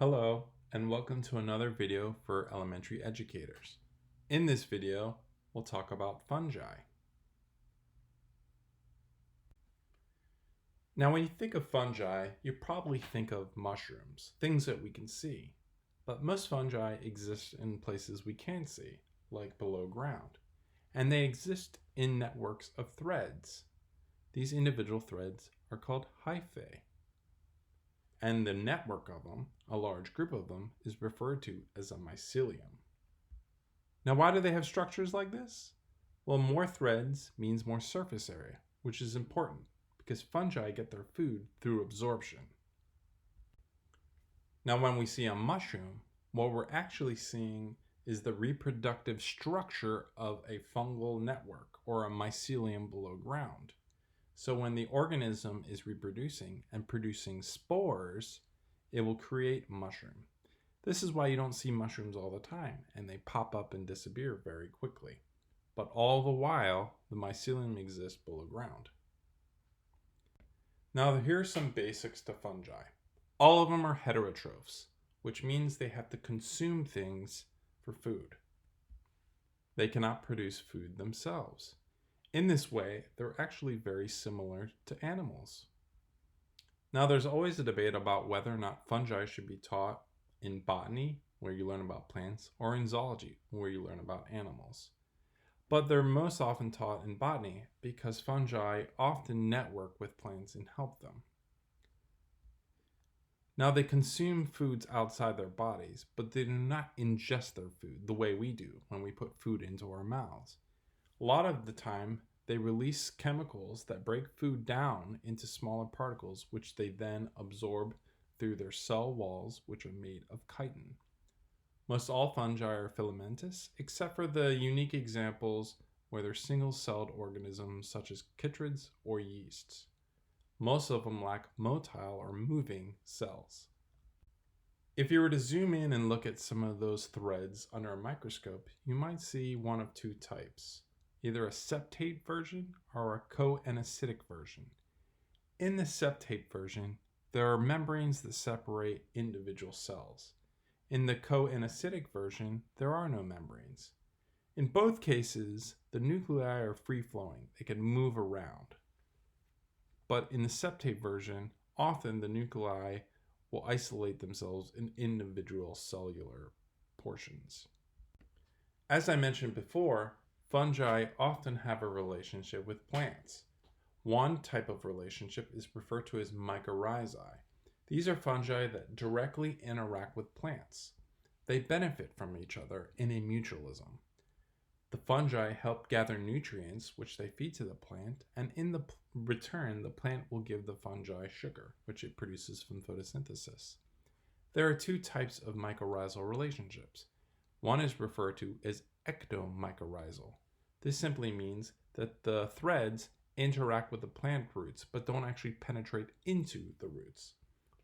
Hello, and welcome to another video for elementary educators. In this video, we'll talk about fungi. Now, when you think of fungi, you probably think of mushrooms, things that we can see. But most fungi exist in places we can't see, like below ground. And they exist in networks of threads. These individual threads are called hyphae. And the network of them, a large group of them, is referred to as a mycelium. Now, why do they have structures like this? Well, more threads means more surface area, which is important because fungi get their food through absorption. Now, when we see a mushroom, what we're actually seeing is the reproductive structure of a fungal network or a mycelium below ground. So when the organism is reproducing and producing spores, it will create mushroom. This is why you don't see mushrooms all the time, and they pop up and disappear very quickly. But all the while, the mycelium exists below ground. Now here are some basics to fungi. All of them are heterotrophs, which means they have to consume things for food. They cannot produce food themselves. In this way, they're actually very similar to animals. Now, there's always a debate about whether or not fungi should be taught in botany, where you learn about plants, or in zoology, where you learn about animals. But they're most often taught in botany because fungi often network with plants and help them. Now, they consume foods outside their bodies, but they do not ingest their food the way we do when we put food into our mouths. A lot of the time, they release chemicals that break food down into smaller particles, which they then absorb through their cell walls, which are made of chitin. Most all fungi are filamentous, except for the unique examples where they're single-celled organisms such as chytrids or yeasts. Most of them lack motile or moving cells. If you were to zoom in and look at some of those threads under a microscope, you might see one of two types. Either a septate version or a coenecytic version. In the septate version, there are membranes that separate individual cells. In the coenecytic version, there are no membranes. In both cases, the nuclei are free-flowing. They can move around. But in the septate version, often the nuclei will isolate themselves in individual cellular portions. As I mentioned before, fungi often have a relationship with plants. One type of relationship is referred to as Mycorrhizal. These are fungi that directly interact with plants. They benefit from each other in a mutualism. The fungi help gather nutrients, which they feed to the plant, and in the return, the plant will give the fungi sugar, which it produces from photosynthesis. There are two types of mycorrhizal relationships. One is referred to as ectomycorrhizal. This simply means that the threads interact with the plant roots but don't actually penetrate into the roots.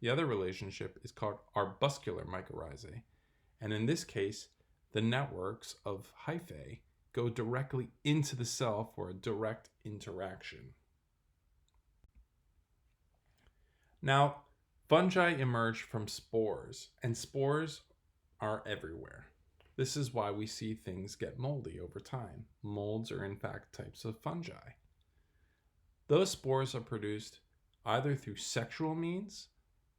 The other relationship is called arbuscular mycorrhizae, and in this case, the networks of hyphae go directly into the cell for a direct interaction. Now, fungi emerge from spores, and spores are everywhere. This is why we see things get moldy over time. Molds are in fact types of fungi. Those spores are produced either through sexual means,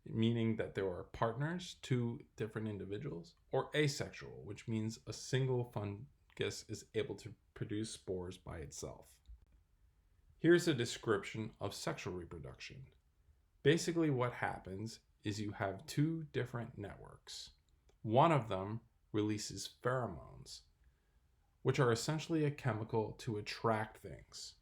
meaning that there are partners, two different individuals, or asexual, which means a single fungus is able to produce spores by itself. Here's a description of sexual reproduction. Basically what happens is you have two different networks. One of them releases pheromones, which are essentially a chemical to attract things.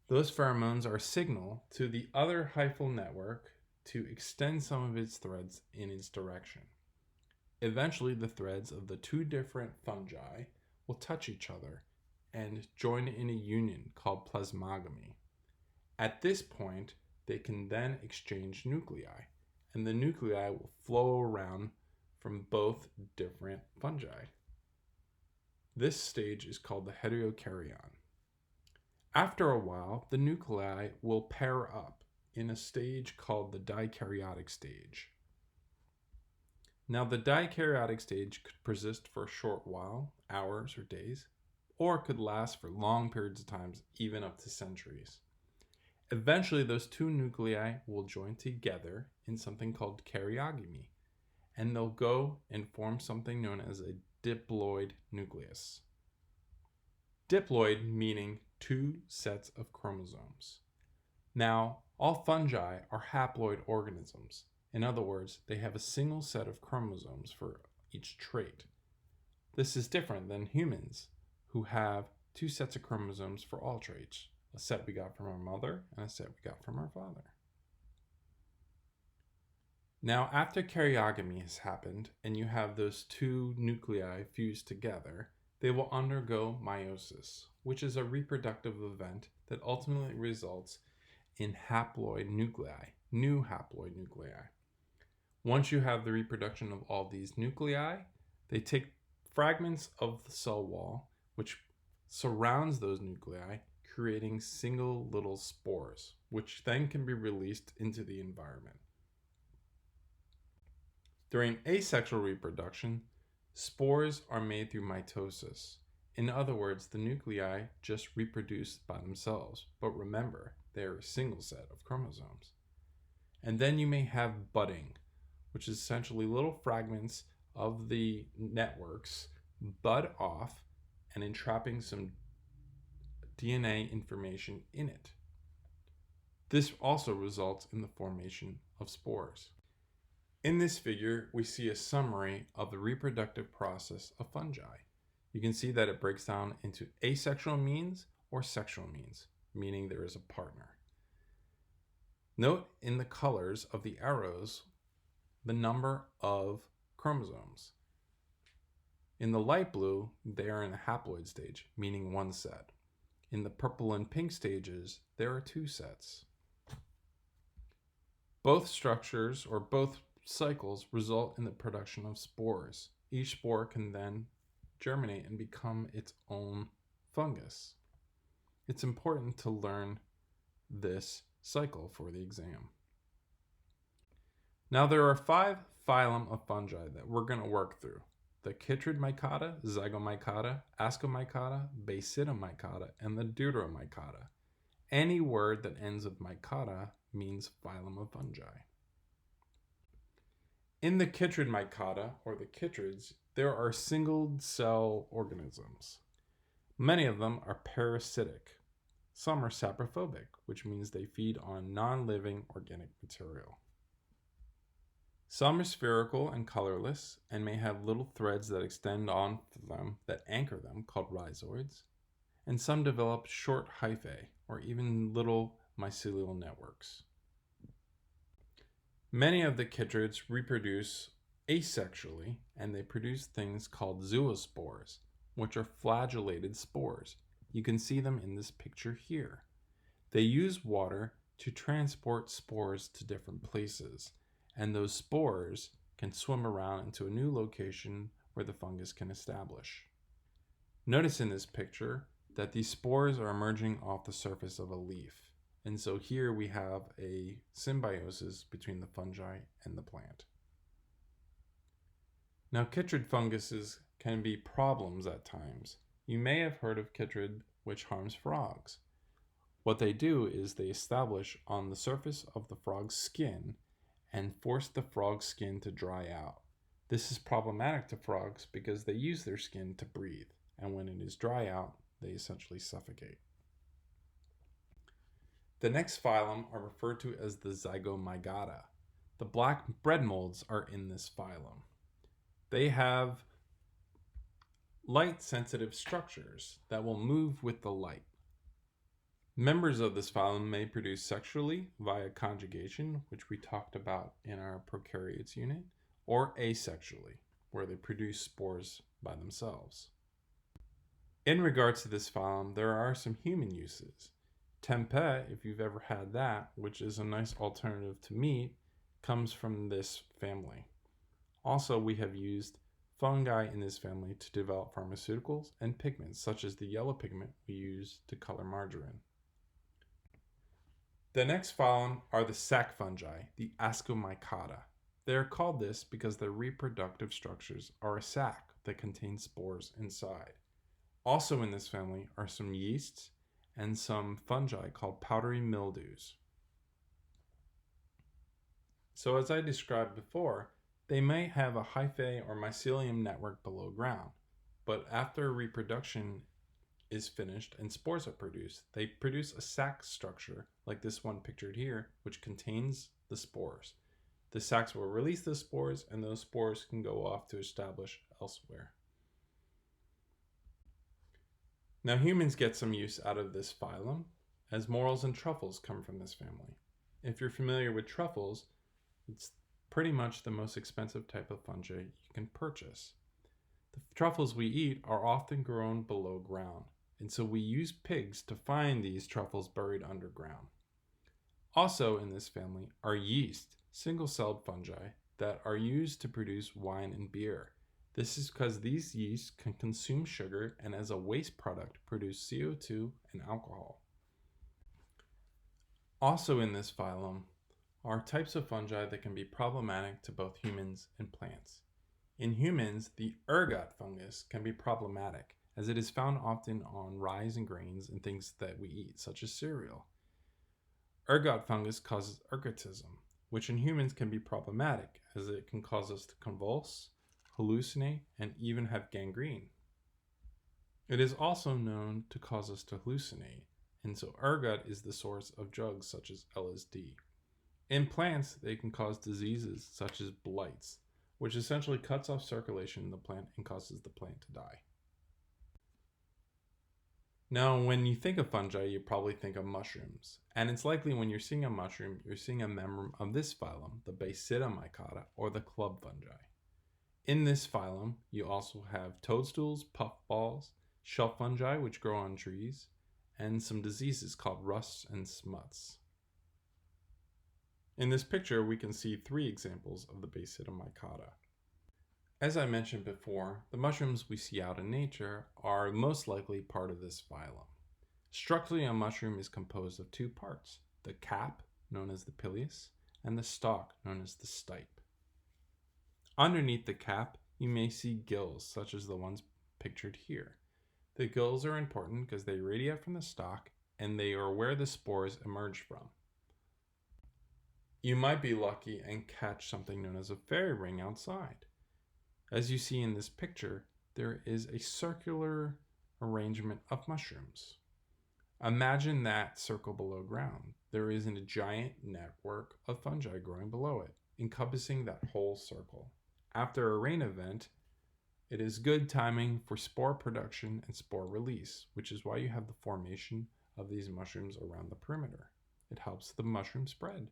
Those pheromones are a signal to the other hyphal network to extend some of its threads in its direction. Eventually, the threads of the two different fungi will touch each other and join in a union called plasmogamy. At this point, they can then exchange nuclei, and the nuclei will flow around from both different fungi. This stage is called the heterokaryon. After a while, the nuclei will pair up in a stage called the dikaryotic stage. Now, the dikaryotic stage could persist for a short while, hours or days, or could last for long periods of time, even up to centuries. Eventually, those two nuclei will join together in something called karyogamy, and they'll go and form something known as a diploid nucleus. Diploid meaning two sets of chromosomes. Now, all fungi are haploid organisms. In other words, they have a single set of chromosomes for each trait. This is different than humans, who have two sets of chromosomes for all traits. A set we got from our mother and a set we got from our father. Now, after karyogamy has happened and you have those two nuclei fused together, they will undergo meiosis, which is a reproductive event that ultimately results in haploid nuclei, new haploid nuclei. Once you have the reproduction of all these nuclei, they take fragments of the cell wall, which surrounds those nuclei, creating single little spores, which then can be released into the environment. During asexual reproduction, spores are made through mitosis. In other words, the nuclei just reproduce by themselves, but remember, they are a single set of chromosomes. And then you may have budding, which is essentially little fragments of the networks bud off and entrapping some DNA information in it. This also results in the formation of spores. In this figure, we see a summary of the reproductive process of fungi. You can see that it breaks down into asexual means or sexual means, meaning there is a partner. Note in the colors of the arrows the number of chromosomes. In the light blue, they are in the haploid stage, meaning one set. In the purple and pink stages, there are two sets. Both structures or both cycles result in the production of spores. Each spore can then germinate and become its own fungus. It's important to learn this cycle for the exam. Now there are 5 phylum of fungi that we're going to work through. The chytrid Mycota, Zygomycota, Ascomycota, Basidiomycota, and the Deuteromycota. Any word that ends with mycota means phylum of fungi. In the chytrid Mycota, or the chytrids, there are single-cell organisms. Many of them are parasitic. Some are saprophobic, which means they feed on non-living organic material. Some are spherical and colorless and may have little threads that extend on them that anchor them, called rhizoids. And some develop short hyphae, or even little mycelial networks. Many of the chytrids reproduce asexually, and they produce things called zoospores, which are flagellated spores. You can see them in this picture here. They use water to transport spores to different places, and those spores can swim around into a new location where the fungus can establish. Notice in this picture that these spores are emerging off the surface of a leaf. And so here we have a symbiosis between the fungi and the plant. Now, chytrid funguses can be problems at times. You may have heard of chytrid, which harms frogs. What they do is they establish on the surface of the frog's skin and force the frog's skin to dry out. This is problematic to frogs because they use their skin to breathe, and when it is dry out, they essentially suffocate. The next phylum are referred to as the Zygomycota. The black bread molds are in this phylum. They have light-sensitive structures that will move with the light. Members of this phylum may produce sexually via conjugation, which we talked about in our prokaryotes unit, or asexually, where they produce spores by themselves. In regards to this phylum, there are some human uses. Tempeh, if you've ever had that, which is a nice alternative to meat, comes from this family. Also, we have used fungi in this family to develop pharmaceuticals and pigments, such as the yellow pigment we use to color margarine. The next phylum are the sac fungi, the Ascomycota. They are called this because their reproductive structures are a sac that contains spores inside. Also in this family are some yeasts and some fungi called powdery mildews. So as I described before, they may have a hyphae or mycelium network below ground, but after reproduction is finished and spores are produced, they produce a sac structure like this one pictured here, which contains the spores. The sacs will release the spores, and those spores can go off to establish elsewhere. Now humans get some use out of this phylum, as morels and truffles come from this family. If you're familiar with truffles, it's pretty much the most expensive type of fungi you can purchase. The truffles we eat are often grown below ground, and so we use pigs to find these truffles buried underground. Also in this family are yeast, single-celled fungi that are used to produce wine and beer. This is because these yeasts can consume sugar and as a waste product produce CO2 and alcohol. Also in this phylum are types of fungi that can be problematic to both humans and plants. In humans, the ergot fungus can be problematic as it is found often on rye and grains and things that we eat, such as cereal. Ergot fungus causes ergotism, which in humans can be problematic as it can cause us to convulse, hallucinate, and even have gangrene. It is also known to cause us to hallucinate, and so ergot is the source of drugs such as LSD. In plants, they can cause diseases such as blights, which essentially cuts off circulation in the plant and causes the plant to die. Now, when you think of fungi, you probably think of mushrooms. And it's likely when you're seeing a mushroom, you're seeing a member of this phylum, the Basin of Ikana, or the club fungi. In this phylum, you also have toadstools, puffballs, shelf fungi, which grow on trees, and some diseases called rusts and smuts. In this picture, we can see 3 examples of the Basin of Ikana. As I mentioned before, the mushrooms we see out in nature are most likely part of this phylum. Structurally, a mushroom is composed of 2 parts, the cap, known as the pileus, and the stalk, known as the stipe. Underneath the cap, you may see gills, such as the ones pictured here. The gills are important because they radiate from the stalk, and they are where the spores emerge from. You might be lucky and catch something known as a fairy ring outside. As you see in this picture, there is a circular arrangement of mushrooms. Imagine that circle below ground. There is a giant network of fungi growing below it, encompassing that whole circle. After a rain event, it is good timing for spore production and spore release, which is why you have the formation of these mushrooms around the perimeter. It helps the mushroom spread.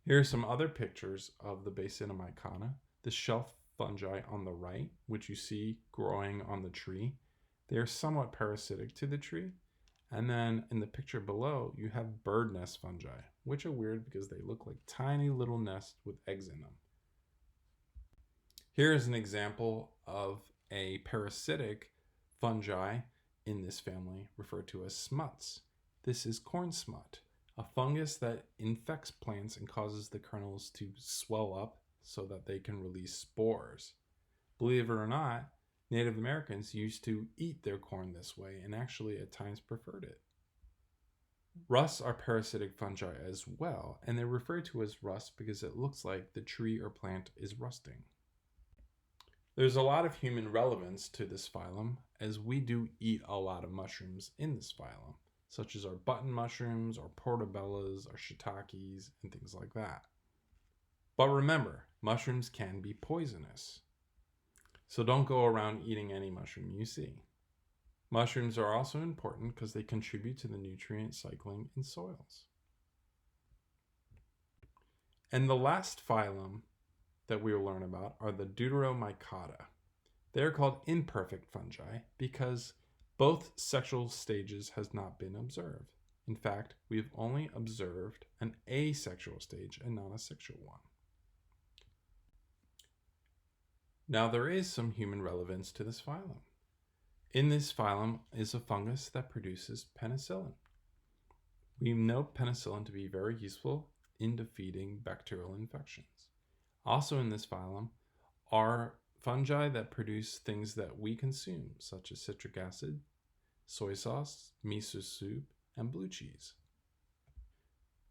Here are some other pictures of the Basin of Ikana. The shelf fungi on the right, which you see growing on the tree, they are somewhat parasitic to the tree. And then in the picture below, you have bird nest fungi, which are weird because they look like tiny little nests with eggs in them. Here is an example of a parasitic fungi in this family referred to as smuts. This is corn smut, a fungus that infects plants and causes the kernels to swell up so that they can release spores. Believe it or not, Native Americans used to eat their corn this way and actually at times preferred it. Rusts are parasitic fungi as well, and they're referred to as rust because it looks like the tree or plant is rusting. There's a lot of human relevance to this phylum, as we do eat a lot of mushrooms in this phylum, such as our button mushrooms, our portobellas, our shiitakes, and things like that. But remember, mushrooms can be poisonous. So don't go around eating any mushroom you see. Mushrooms are also important because they contribute to the nutrient cycling in soils. And the last phylum that we will learn about are the Deuteromycota. They are called imperfect fungi because both sexual stages has not been observed. In fact, we've only observed an asexual stage and not a sexual one. Now there is some human relevance to this phylum. In this phylum is a fungus that produces penicillin. We know penicillin to be very useful in defeating bacterial infections. Also in this phylum are fungi that produce things that we consume, such as citric acid, soy sauce, miso soup, and blue cheese.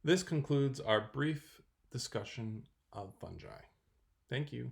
This concludes our brief discussion of fungi. Thank you.